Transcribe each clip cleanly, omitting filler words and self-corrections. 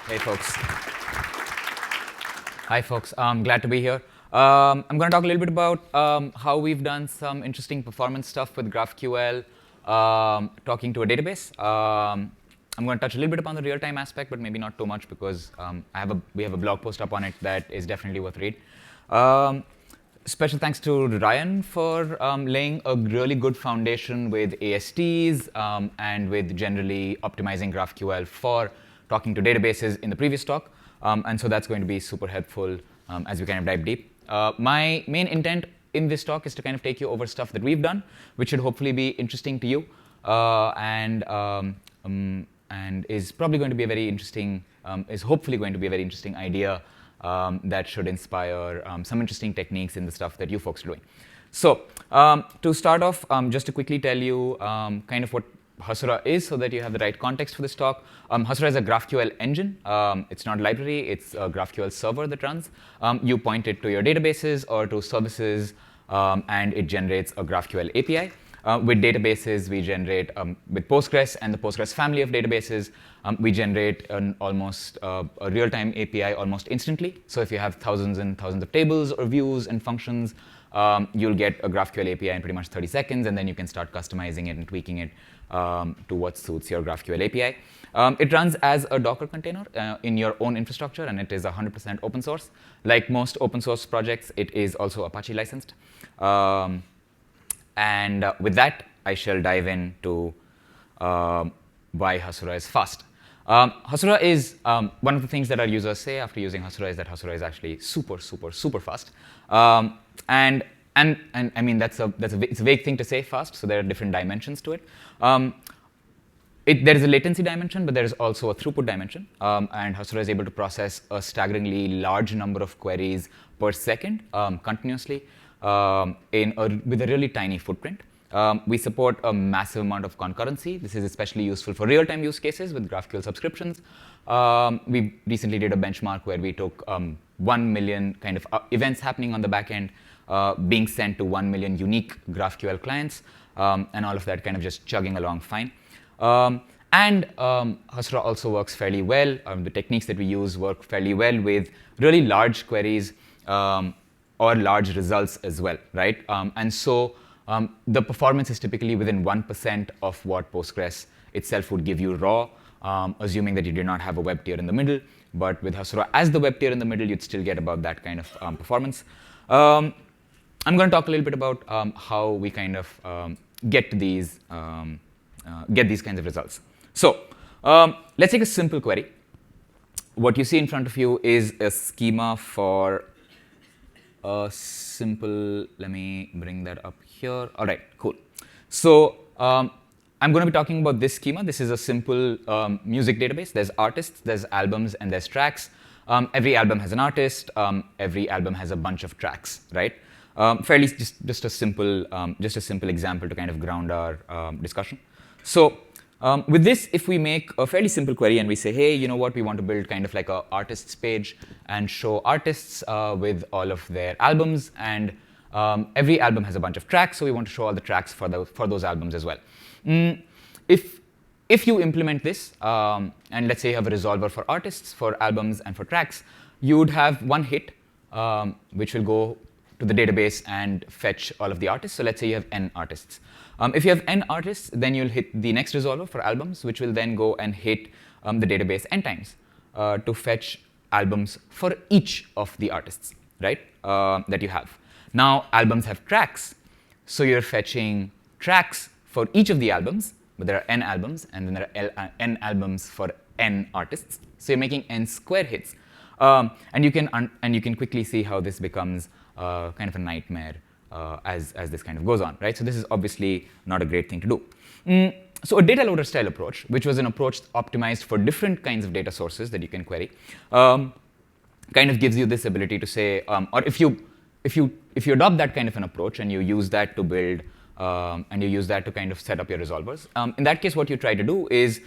Hey, folks. Hi, folks. Glad to be here. I'm going to talk a little bit about how we've done some interesting performance stuff with GraphQL, talking to a database. I'm going to touch a little bit upon the real-time aspect, but maybe not too much because we have a blog post up on it that is definitely worth read. Special thanks to Ryan for laying a really good foundation with ASTs and with generally optimizing GraphQL for talking to databases in the previous talk. And so that's going to be super helpful as we kind of dive deep. My main intent in this talk is to kind of take you over stuff that we've done, which should hopefully be interesting to you and is probably going to be a very interesting, is hopefully going to be a very interesting idea that should inspire some interesting techniques in the stuff that you folks are doing. So to start off, just to quickly tell you kind of what Hasura is so that you have the right context for this talk. Hasura is a GraphQL engine. It's not a library. It's a GraphQL server that runs. You point it to your databases or to services, and it generates a GraphQL API. With databases, we generate, with Postgres and the Postgres family of databases, we generate almost a real-time API almost instantly. So if you have thousands and thousands of tables or views and functions, you'll get a GraphQL API in pretty much 30 seconds, and then you can start customizing it and tweaking it to what suits your GraphQL API. It runs as a Docker container in your own infrastructure, and it is 100% open source. Like most open source projects, it is also Apache licensed. And with that, I shall dive into why Hasura is fast. Hasura is one of the things that our users say after using Hasura is that Hasura is actually super, super, super fast. And I mean it's a vague thing to say fast. So there are different dimensions to it. There is a latency dimension, but there is also a throughput dimension. And Hasura is able to process a staggeringly large number of queries per second continuously with a really tiny footprint. We support a massive amount of concurrency. This is especially useful for real-time use cases with GraphQL subscriptions. We recently did a benchmark where we took 1 million kind of events happening on the back end being sent to 1 million unique GraphQL clients, and all of that kind of just chugging along fine. Hasura also works fairly well. The techniques that we use work fairly well with really large queries or large results as well, right? And so the performance is typically within 1% of what Postgres itself would give you raw, assuming that you do not have a web tier in the middle. But with Hasura as the web tier in the middle, you'd still get about that kind of performance. I'm going to talk a little bit about how we kind of get these kinds of results. So let's take a simple query. What you see in front of you is a schema for a simple, let me bring that up here. All right, cool. So I'm going to be talking about this schema. This is a simple music database. There's artists, there's albums, and there's tracks. Every album has an artist. Every album has a bunch of tracks, right? Fairly just a simple example to kind of ground our discussion. So with this, if we make a fairly simple query and we say, hey, you know what, we want to build kind of like a artists page and show artists with all of their albums, and every album has a bunch of tracks, so we want to show all the tracks for those albums as well. If you implement this, and let's say you have a resolver for artists, for albums, and for tracks, you would have one hit, which will go to the database and fetch all of the artists. So let's say you have n artists. If you have n artists, then you'll hit the next resolver for albums, which will then go and hit the database n times to fetch albums for each of the artists, right, that you have. Now, albums have tracks, so you're fetching tracks for each of the albums, but there are n albums, and then there are n albums for n artists. So you're making n square hits, and you can quickly see how this becomes kind of a nightmare as this kind of goes on, right? So this is obviously not a great thing to do. So a data loader style approach, which was an approach optimized for different kinds of data sources that you can query, kind of gives you this ability to say, or if you adopt that kind of an approach and you use that to build and you use that to kind of set up your resolvers, in that case, what you try to do is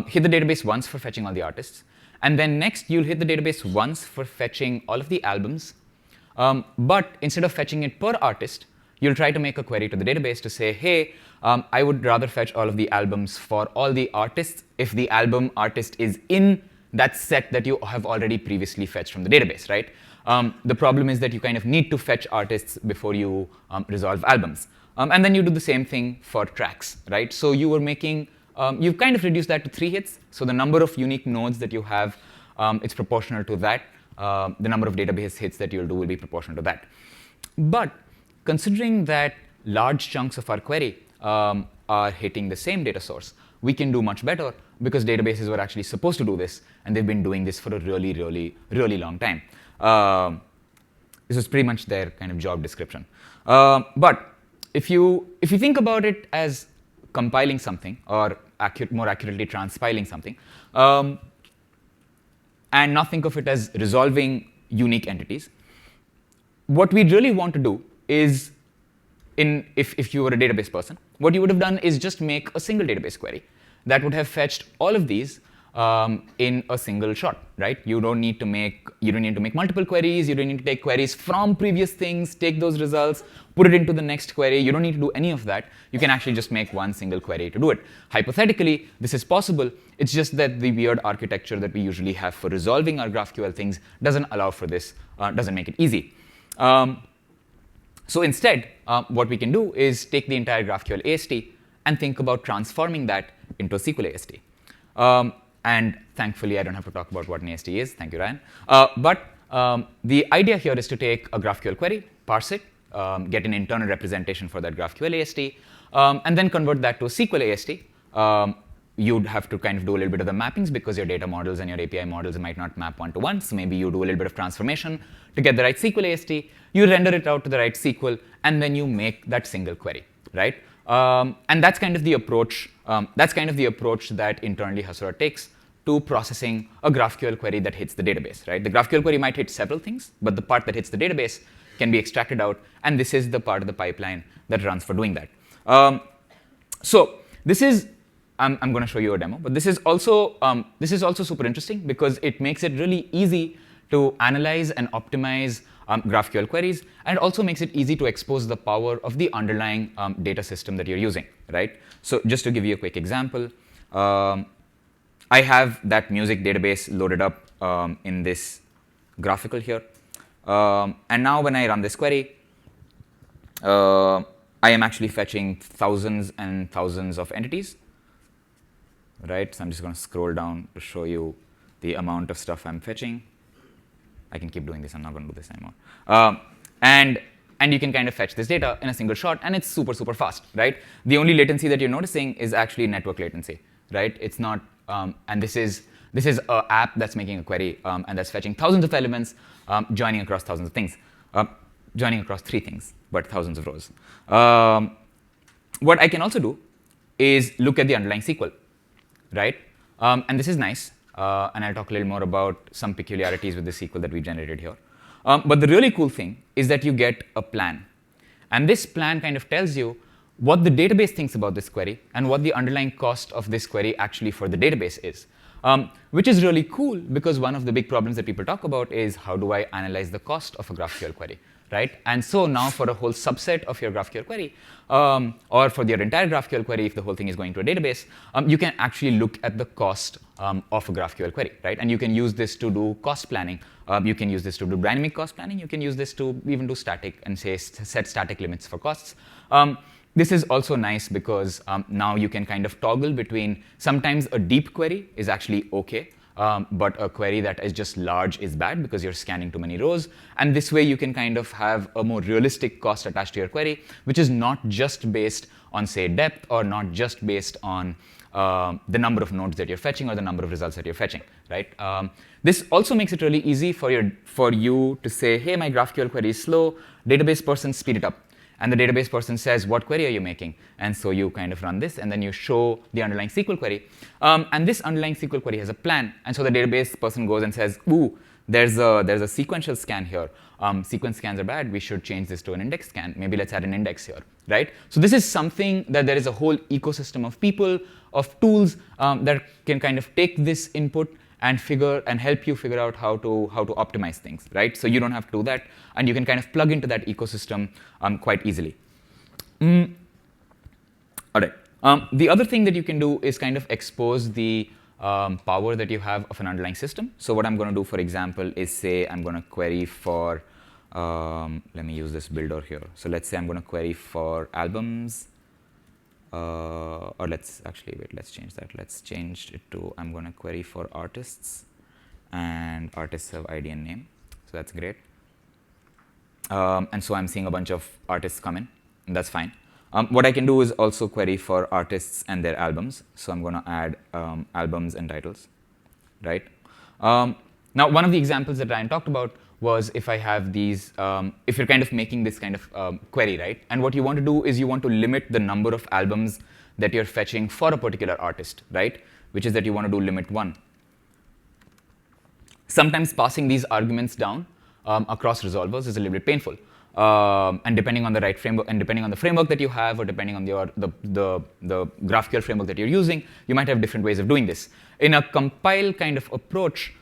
hit the database once for fetching all the artists, and then next you'll hit the database once for fetching all of the albums. But instead of fetching it per artist, you'll try to make a query to the database to say, hey, I would rather fetch all of the albums for all the artists if the album artist is in that set that you have already previously fetched from the database, right? The problem is that you kind of need to fetch artists before you resolve albums. And then you do the same thing for tracks, right? So you were making, you've kind of reduced that to 3 hits. So the number of unique nodes that you have, it's proportional to that. The number of database hits that you'll do will be proportional to that. But considering that large chunks of our query are hitting the same data source, we can do much better because databases were actually supposed to do this, and they've been doing this for a really, really, really long time. This is pretty much their kind of job description. But if you think about it as compiling something, or more accurately transpiling something, and not think of it as resolving unique entities, what we really want to do is, if you were a database person, what you would have done is just make a single database query that would have fetched all of these in a single shot, right? You don't need to make multiple queries. You don't need to take queries from previous things, take those results, put it into the next query. You don't need to do any of that. You can actually just make one single query to do it. Hypothetically, this is possible. It's just that the weird architecture that we usually have for resolving our GraphQL things doesn't allow for this, doesn't make it easy. So instead, what we can do is take the entire GraphQL AST and think about transforming that into a SQL AST. And thankfully, I don't have to talk about what an AST is. Thank you, Ryan. But the idea here is to take a GraphQL query, parse it, get an internal representation for that GraphQL AST, and then convert that to a SQL AST. You'd have to kind of do a little bit of the mappings because your data models and your API models might not map one-to-one. So maybe you do a little bit of transformation to get the right SQL AST. You render it out to the right SQL, and then you make that single query, right? And that's kind of the approach. That internally Hasura takes to processing a GraphQL query that hits the database, right? The GraphQL query might hit several things, but the part that hits the database can be extracted out, and this is the part of the pipeline that runs for doing that. So this is, I'm going to show you a demo, but this is also super interesting because it makes it really easy to analyze and optimize GraphQL queries, and it also makes it easy to expose the power of the underlying data system that you're using, right? So just to give you a quick example, I have that music database loaded up in this graphical here. And now when I run this query, I am actually fetching thousands and thousands of entities, right? So I'm just going to scroll down to show you the amount of stuff I'm fetching. I can keep doing this. I'm not going to do this anymore. And you can kind of fetch this data in a single shot, and it's super, super fast, right? The only latency that you're noticing is actually network latency, right? It's not, and this is an app that's making a query, and that's fetching thousands of elements, joining across thousands of things, joining across 3 things, but thousands of rows. What I can also do is look at the underlying SQL, right? And this is nice. And I'll talk a little more about some peculiarities with the SQL that we generated here. But the really cool thing is that you get a plan. And this plan kind of tells you what the database thinks about this query and what the underlying cost of this query actually for the database is. Which is really cool because one of the big problems that people talk about is how do I analyze the cost of a GraphQL query, right? And so now for a whole subset of your GraphQL query, or for your entire GraphQL query, if the whole thing is going to a database, you can actually look at the cost of a GraphQL query, right? And you can use this to do cost planning. You can use this to do dynamic cost planning. You can use this to even do static and say set static limits for costs. This is also nice because now you can kind of toggle between sometimes a deep query is actually OK, but a query that is just large is bad because you're scanning too many rows. And this way you can kind of have a more realistic cost attached to your query, which is not just based on, say, depth or not just based on the number of nodes that you're fetching or the number of results that you're fetching, right? This also makes it really easy for you to say, hey, my GraphQL query is slow, database person, speed it up. And the database person says, what query are you making? And so you kind of run this, and then you show the underlying SQL query. And this underlying SQL query has a plan. And so the database person goes and says, ooh, there's a sequential scan here. Sequence scans are bad. We should change this to an index scan. Maybe let's add an index here, right? So this is something that there is a whole ecosystem of people, of tools that can kind of take this input and help you figure out how to optimize things, right? So you don't have to do that, and you can kind of plug into that ecosystem quite easily. All right. The other thing that you can do is kind of expose the power that you have of an underlying system. So what I'm going to do, for example, is say I'm going to query for, let me use this builder here. So let's say I'm going to query for albums, or let's actually, wait, let's change that. Let's change it to, I'm going to query for artists, and artists have ID and name. So that's great. And so I'm seeing a bunch of artists come in, and that's fine. What I can do is also query for artists and their albums. So I'm going to add albums and titles, right? Now, one of the examples that Ryan talked about was if I have these, if you're kind of making this kind of query, right? And what you want to do is you want to limit the number of albums that you're fetching for a particular artist, right? Which is that you want to do limit 1. Sometimes passing these arguments down across resolvers is a little bit painful. And depending on the right framework, and depending on the framework that you have, or depending on the GraphQL framework that you're using, you might have different ways of doing this. In a compile kind of approach,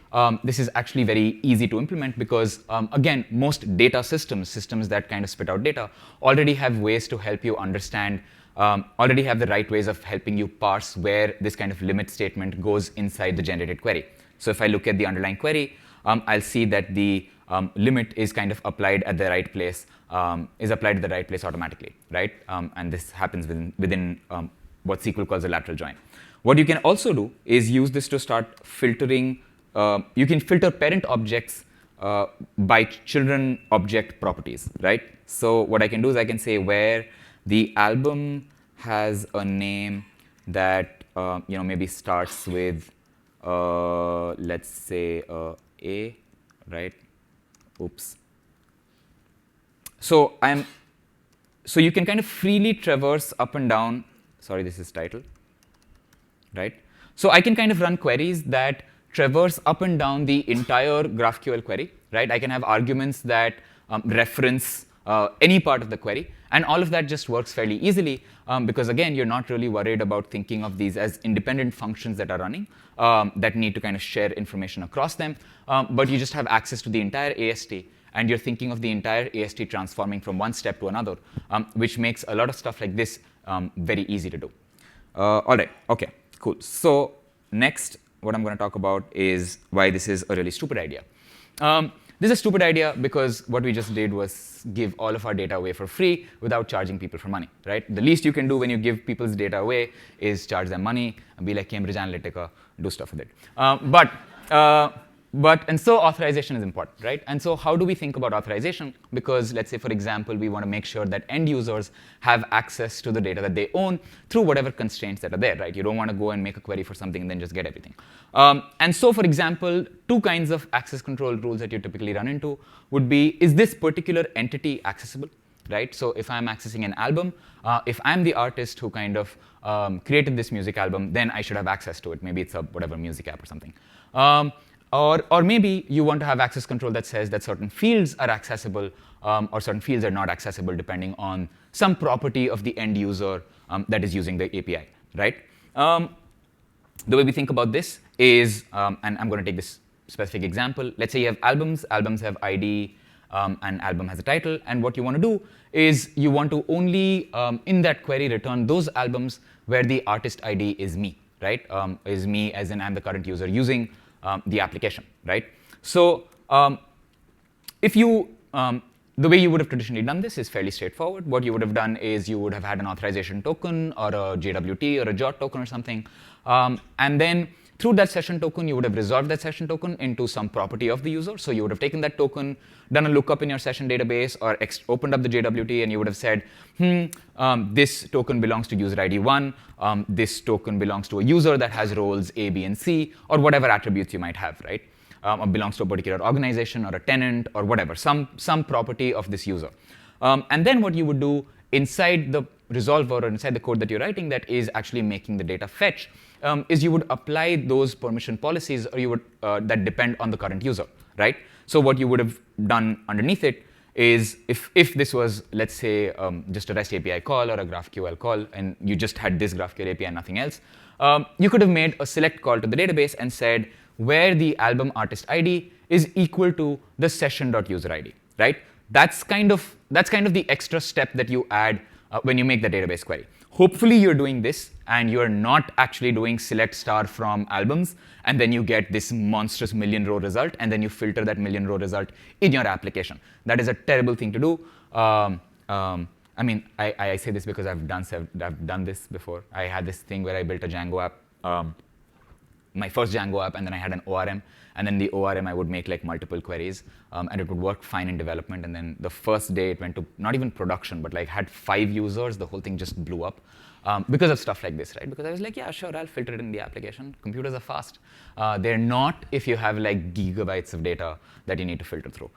this is actually very easy to implement because, again, most data systems that kind of spit out data, already have ways to help you understand, already have the right ways of helping you parse where this kind of limit statement goes inside the generated query. So if I look at the underlying query, I'll see that the limit is kind of applied at the right place, automatically, right? And this happens within what SQL calls a lateral join. What you can also do is use this to start filtering. You can filter parent objects by children object properties, right? So what I can do is I can say where the album has a name that maybe starts with let's say A, right? Oops. So you can kind of freely traverse up and down. Sorry, this is title, right? So I can kind of run queries that traverse up and down the entire GraphQL query, right? I can have arguments that reference any part of the query, and all of that just works fairly easily because, again, you're not really worried about thinking of these as independent functions that are running that need to kind of share information across them, but you just have access to the entire AST, and you're thinking of the entire AST transforming from one step to another, which makes a lot of stuff like this very easy to do. All right, OK, cool. So next, what I'm going to talk about is why this is a really stupid idea. This is a stupid idea because what we just did was give all of our data away for free without charging people for money, right? The least you can do when you give people's data away is charge them money and be like Cambridge Analytica, do stuff with it. And so authorization is important, right? And so how do we think about authorization? Because let's say, for example, we want to make sure that end users have access to the data that they own through whatever constraints that are there, right? You don't want to go and make a query for something and then just get everything. And so, for example, two kinds of access control rules that you typically run into would be, is this particular entity accessible, right? So if I'm accessing an album, if I'm the artist who kind of created this music album, then I should have access to it. Maybe it's a whatever music app or something. Or maybe you want to have access control that says that certain fields are accessible or certain fields are not accessible depending on some property of the end user that is using the API, right? The way we think about this is, and I'm going to take this specific example. Let's say you have albums. Albums have ID, and album has a title. And what you want to do is you want to only, in that query, return those albums where the artist ID is me, right? Is me as in I'm the current user using the application, right? So if you, the way you would have traditionally done this is fairly straightforward. What you would have done is you would have had an authorization token or a JWT or a JOT token or something. And then through that session token, you would have resolved that session token into some property of the user. So you would have taken that token, done a lookup in your session database, or opened up the JWT, and you would have said, this token belongs to user ID 1. This token belongs to a user that has roles A, B, and C, or whatever attributes you might have, right? Or belongs to a particular organization or a tenant or whatever, some property of this user. And then what you would do inside the resolver or inside the code that you're writing that is actually making the data fetch is you would apply those permission policies or you would that depend on the current user, right? So what you would have done underneath it is if this was, let's say, just a REST API call or a GraphQL call, and you just had this GraphQL API and nothing else, you could have made a select call to the database and said where the album artist ID is equal to the session.user ID, right? That's kind of the extra step that you add when you make the database query. Hopefully you're doing this and you're not actually doing select star from albums and then you get this monstrous million row result and then you filter that million row result in your application. That is a terrible thing to do. I mean, I say this because I've done this before. I had this thing where I built a Django app, my first Django app, and then I had an ORM. And then the ORM, I would make like multiple queries, and it would work fine in development. And then the first day it went to not even production, but like had 5 users. The whole thing just blew up because of stuff like this, right? Because I was like, yeah, sure, I'll filter it in the application. Computers are fast. They're not if you have like gigabytes of data that you need to filter through.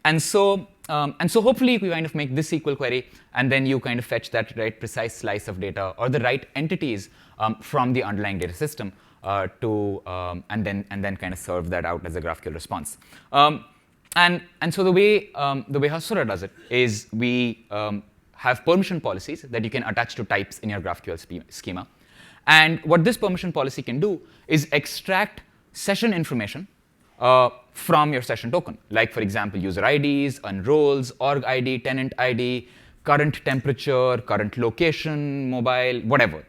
And so hopefully you kind of make this SQL query, and then you kind of fetch that right precise slice of data or the right entities from the underlying data system and then kind of serve that out as a GraphQL response. And so the way Hasura does it is we have permission policies that you can attach to types in your GraphQL schema. And what this permission policy can do is extract session information from your session token, like for example, user IDs, unroles, org ID, tenant ID, current temperature, current location, mobile,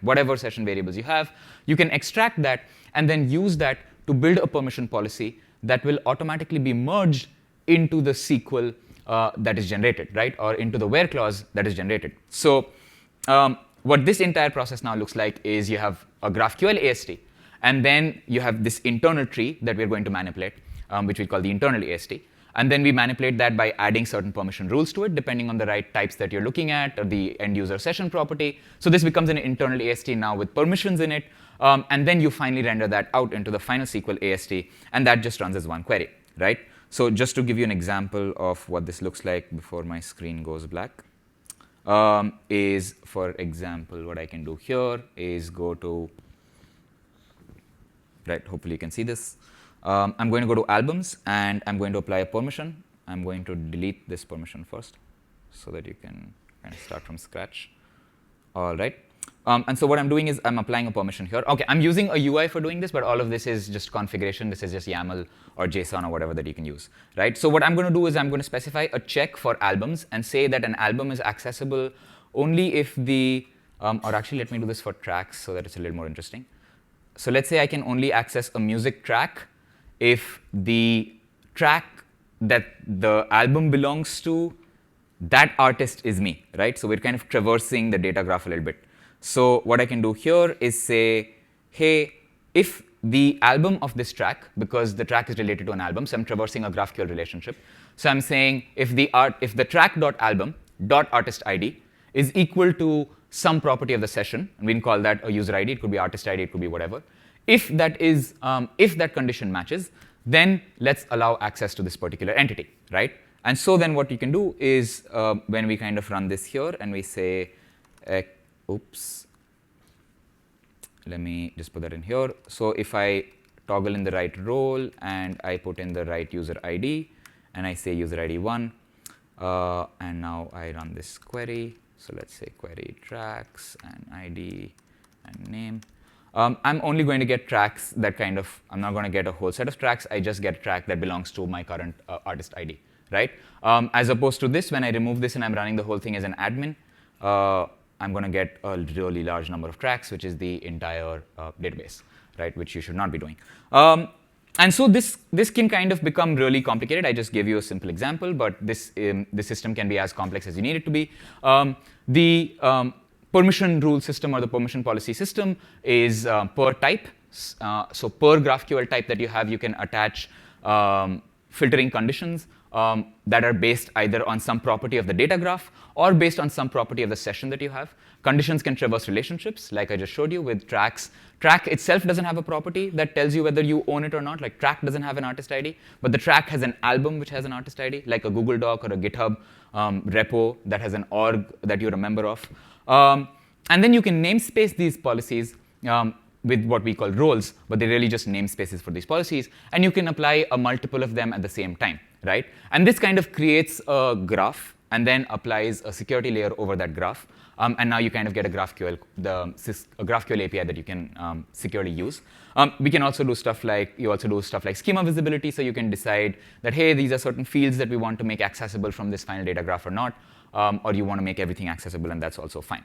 whatever session variables you have. You can extract that and then use that to build a permission policy that will automatically be merged into the SQL that is generated, right? Or into the where clause that is generated. So what this entire process now looks like is you have a GraphQL AST, and then you have this internal tree that we're going to manipulate, which we call the internal AST. And then we manipulate that by adding certain permission rules to it, depending on the right types that you're looking at, or the end user session property. So this becomes an internal AST now with permissions in it. And then you finally render that out into the final SQL AST, and that just runs as one query, right? So just to give you an example of what this looks like before my screen goes black, is, for example, what I can do here is go to, right, hopefully you can see this. I'm going to go to albums, and I'm going to apply a permission. I'm going to delete this permission first so that you can kind of start from scratch. All right. And so what I'm doing is I'm applying a permission here. OK, I'm using a UI for doing this, but all of this is just configuration. This is just YAML or JSON or whatever that you can use, right? So what I'm going to do is I'm going to specify a check for albums and say that an album is accessible only if the, or actually let me do this for tracks so that it's a little more interesting. So let's say I can only access a music track if the track that the album belongs to, that artist is me, right? So we're kind of traversing the data graph a little bit. So what I can do here is say, hey, if the album of this track, because the track is related to an album, so I'm traversing a GraphQL relationship. So I'm saying if the track.album.artist ID is equal to some property of the session, and we can call that a user ID, it could be artist ID, it could be whatever. If that condition matches, then let's allow access to this particular entity, right? And so then what you can do is when we kind of run this here and we say, oops, let me just put that in here. So if I toggle in the right role and I put in the right user ID and I say user ID 1, and now I run this query. So let's say query tracks and ID and name. I'm only going to get tracks that kind of, I'm not going to get a whole set of tracks. I just get a track that belongs to my current artist ID, right? As opposed to this, when I remove this and I'm running the whole thing as an admin, I'm going to get a really large number of tracks, which is the entire database, right? Which you should not be doing. And so this can kind of become really complicated. I just gave you a simple example, but the system can be as complex as you need it to be. The permission rule system or the permission policy system is per type. So per GraphQL type that you have, you can attach filtering conditions that are based either on some property of the data graph or based on some property of the session that you have. Conditions can traverse relationships, like I just showed you with tracks. Track itself doesn't have a property that tells you whether you own it or not. Like track doesn't have an artist ID, but the track has an album which has an artist ID, like a Google Doc or a GitHub repo that has an org that you're a member of. And then you can namespace these policies with what we call roles, but they're really just namespaces for these policies. And you can apply a multiple of them at the same time, right? And this kind of creates a graph and then applies a security layer over that graph. And now you kind of get a GraphQL API that you can securely use. We can also do stuff like, schema visibility, so you can decide that, hey, these are certain fields that we want to make accessible from this final data graph or not. or you want to make everything accessible, and that's also fine.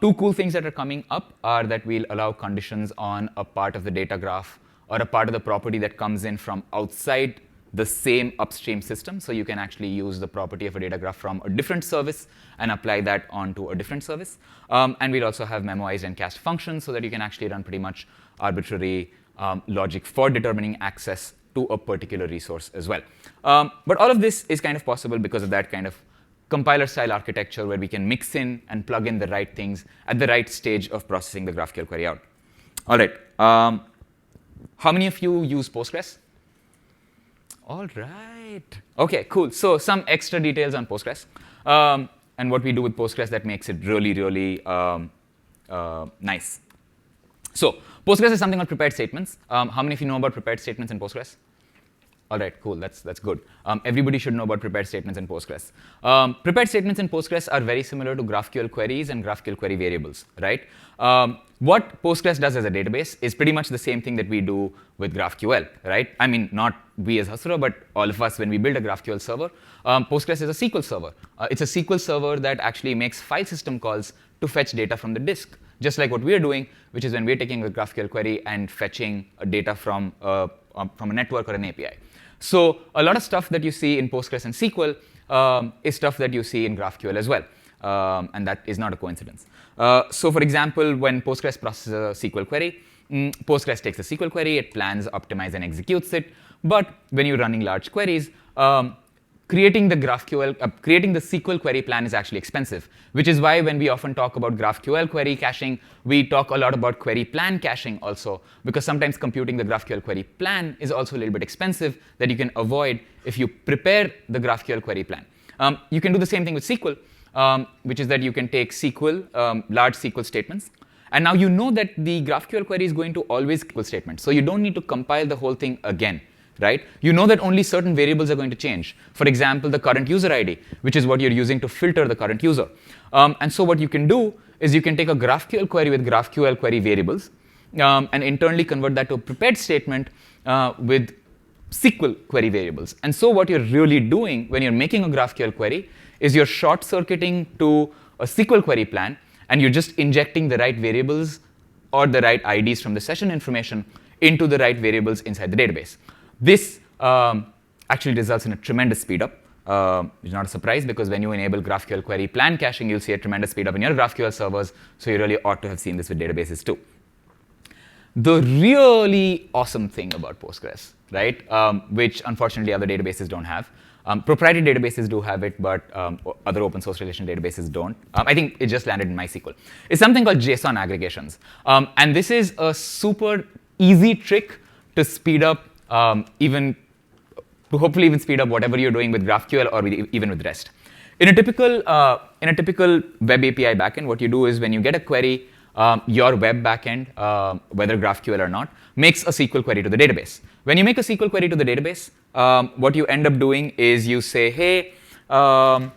Two cool things that are coming up are that we'll allow conditions on a part of the data graph or a part of the property that comes in from outside the same upstream system. So you can actually use the property of a data graph from a different service and apply that onto a different service. And we'll also have memoized and cast functions so that you can actually run pretty much arbitrary logic for determining access to a particular resource as well. But all of this is kind of possible because of that kind of compiler style architecture where we can mix in and plug in the right things at the right stage of processing the GraphQL query out. All right. How many of you use Postgres? All right. OK, cool. So some extra details on Postgres and what we do with Postgres that makes it really, really nice. So Postgres is something called prepared statements. How many of you know about prepared statements in Postgres? All right, cool. That's good. Everybody should know about prepared statements in Postgres. Prepared statements in Postgres are very similar to GraphQL queries and GraphQL query variables, right? What Postgres does as a database is pretty much the same thing that we do with GraphQL, right? I mean, not we as Hasura, but all of us when we build a GraphQL server. Postgres is a SQL server. It's a SQL server that actually makes file system calls to fetch data from the disk, just like what we're doing, which is when we're taking a GraphQL query and fetching data from a network or an API. So a lot of stuff that you see in Postgres and SQL is stuff that you see in GraphQL as well. And that is not a coincidence. So for example, when Postgres processes a SQL query, Postgres takes the SQL query, it plans, optimizes, and executes it. But when you're running large queries, creating the SQL query plan is actually expensive, which is why when we often talk about GraphQL query caching, we talk a lot about query plan caching also, because sometimes computing the GraphQL query plan is also a little bit expensive that you can avoid if you prepare the GraphQL query plan. You can do the same thing with SQL, which is that you can take SQL, large SQL statements, and now you know that the GraphQL query is going to always SQL statements, so you don't need to compile the whole thing again. Right? You know that only certain variables are going to change. For example, the current user ID, which is what you're using to filter the current user. And so what you can do is you can take a GraphQL query with GraphQL query variables and internally convert that to a prepared statement with SQL query variables. And so what you're really doing when you're making a GraphQL query is you're short-circuiting to a SQL query plan, and you're just injecting the right variables or the right IDs from the session information into the right variables inside the database. This actually results in a tremendous speedup. It's not a surprise because when you enable GraphQL query plan caching, you'll see a tremendous speedup in your GraphQL servers. So you really ought to have seen this with databases too. The really awesome thing about Postgres, right, which unfortunately other databases don't have, proprietary databases do have it, but other open source relational databases don't. I think it just landed in MySQL. It's something called JSON aggregations. And this is a super easy trick to speed up hopefully even speed up whatever you're doing with GraphQL or even with REST. In a typical web API backend, what you do is when you get a query, your web backend, whether GraphQL or not, makes a SQL query to the database. When you make a SQL query to the database, what you end up doing is you say, hey, run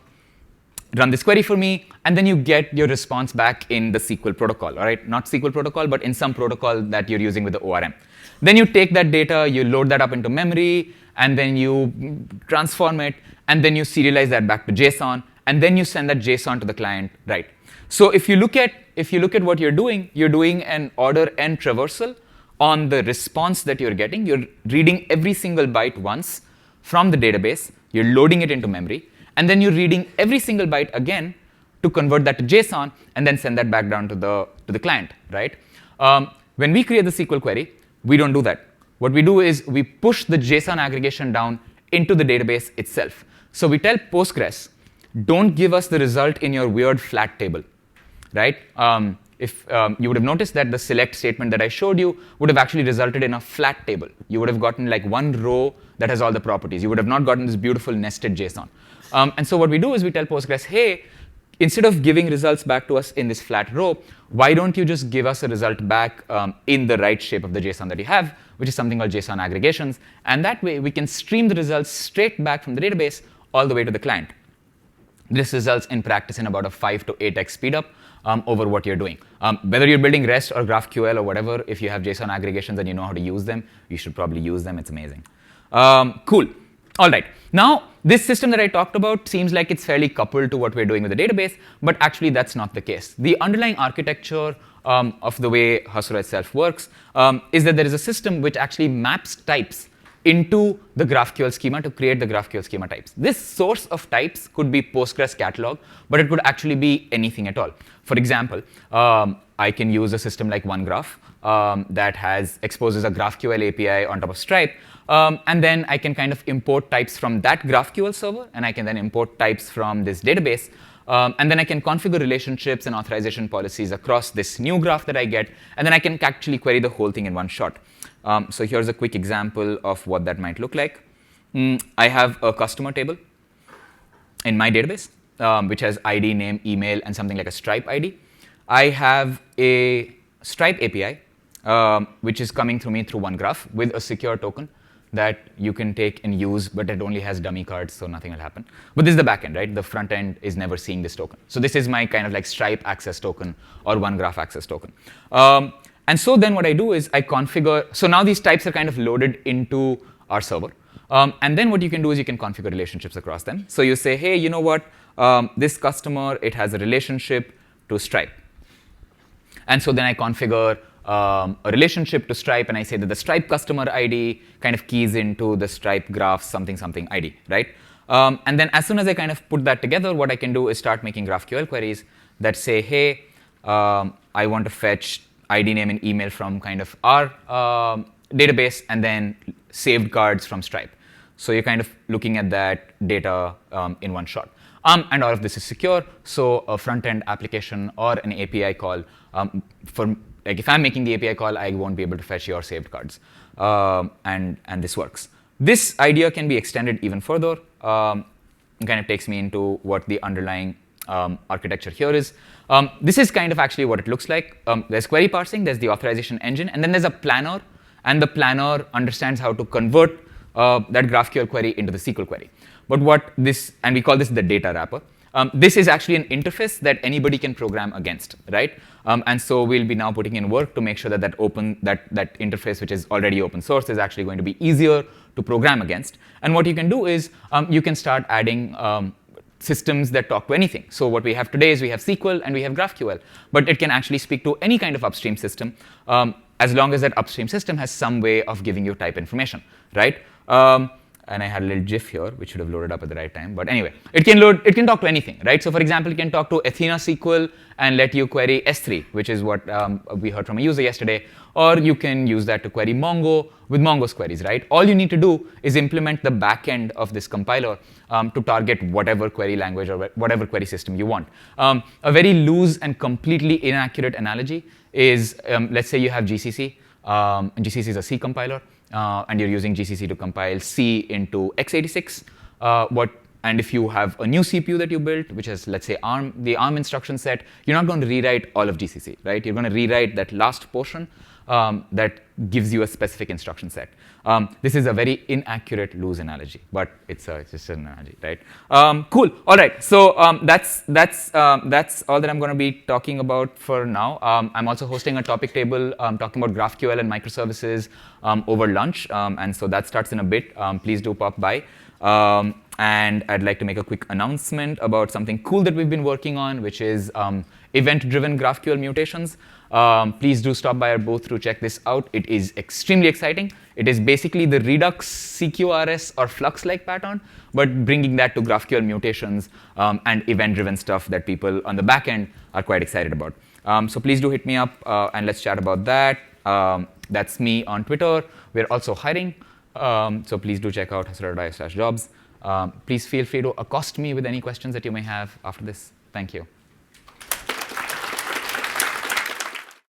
this query for me, and then you get your response back in the SQL protocol, all right? Not SQL protocol, but in some protocol that you're using with the ORM. Then you take that data, you load that up into memory, and then you transform it, and then you serialize that back to JSON, and then you send that JSON to the client, right? So if you look at what you're doing an order n traversal on the response that you're getting. You're reading every single byte once from the database, you're loading it into memory, and then you're reading every single byte again to convert that to JSON, and then send that back down to the client, right? When we create the SQL query, we don't do that. What we do is we push the JSON aggregation down into the database itself. So we tell Postgres, don't give us the result in your weird flat table, right? If you would have noticed that the select statement that I showed you would have actually resulted in a flat table. You would have gotten like one row that has all the properties. You would have not gotten this beautiful nested JSON. And so what we do is we tell Postgres, hey, instead of giving results back to us in this flat row, why don't you just give us a result back in the right shape of the JSON that you have, which is something called JSON aggregations. And that way, we can stream the results straight back from the database all the way to the client. This results in practice in about a 5 to 8x speedup over what you're doing. Whether you're building REST or GraphQL or whatever, if you have JSON aggregations and you know how to use them, you should probably use them. It's amazing. Cool. All right. Now, this system that I talked about seems like it's fairly coupled to what we're doing with the database, but actually that's not the case. The underlying architecture of the way Hasura itself works is that there is a system which actually maps types into the GraphQL schema to create the GraphQL schema types. This source of types could be Postgres catalog, but it could actually be anything at all. For example, I can use a system like OneGraph that exposes a GraphQL API on top of Stripe, and then I can kind of import types from that GraphQL server, and I can then import types from this database, and then I can configure relationships and authorization policies across this new graph that I get, and then I can actually query the whole thing in one shot. So here's a quick example of what that might look like. I have a customer table in my database, which has ID, name, email, and something like a Stripe ID. I have a Stripe API, which is coming through me through OneGraph with a secure token that you can take and use, but it only has dummy cards, so nothing will happen. But this is the backend, right? The front end is never seeing this token. So this is my kind of like Stripe access token or OneGraph access token. And so then what I do is I configure, so now these types are kind of loaded into our server. And then what you can do is you can configure relationships across them. So you say, hey, you know what? This customer, it has a relationship to Stripe. And so then I configure a relationship to Stripe, and I say that the Stripe customer ID kind of keys into the Stripe graph something something ID, right? And then as soon as I kind of put that together, what I can do is start making GraphQL queries that say, hey, I want to fetch ID, name, and email from kind of our database, and then saved cards from Stripe. So you're kind of looking at that data in one shot. And all of this is secure, so a front-end application or an API call, like if I'm making the API call, I won't be able to fetch your saved cards. And this works. This idea can be extended even further. It kind of takes me into what the underlying architecture here is. This is kind of actually what it looks like. There's query parsing, there's the authorization engine, and then there's a planner, and the planner understands how to convert that GraphQL query into the SQL query. But and we call this the data wrapper. This is actually an interface that anybody can program against, right? And so we'll be now putting in work to make sure that that interface, which is already open source, is actually going to be easier to program against. And what you can do is you can start adding systems that talk to anything. So what we have today is we have SQL and we have GraphQL, but it can actually speak to any kind of upstream system as long as that upstream system has some way of giving you type information, right? And I had a little GIF here, which should have loaded up at the right time. But anyway, it can talk to anything, right? So for example, it can talk to Athena SQL and let you query S3, which is what we heard from a user yesterday. Or you can use that to query Mongo with Mongo's queries, right? All you need to do is implement the backend of this compiler to target whatever query language or whatever query system you want. A very loose and completely inaccurate analogy is, let's say you have GCC. And GCC is a C compiler. And you're using GCC to compile C into x86. And if you have a new CPU that you built, which is, let's say, the ARM instruction set, you're not going to rewrite all of GCC, right? You're going to rewrite that last portion that gives you a specific instruction set. This is a very inaccurate, loose analogy, but it's just an analogy, right? Cool. All right. So that's all that I'm going to be talking about for now. I'm also hosting a topic table talking about GraphQL and microservices over lunch, and so that starts in a bit. Please do pop by. And I'd like to make a quick announcement about something cool that we've been working on, which is event-driven GraphQL mutations. Please do stop by our booth to check this out. It is extremely exciting. It is basically the Redux CQRS or Flux-like pattern, but bringing that to GraphQL mutations and event-driven stuff that people on the back end are quite excited about. So please do hit me up and let's chat about that. That's me on Twitter. We're also hiring. So please do check out hasura.io/jobs. Please feel free to accost me with any questions that you may have after this. Thank you.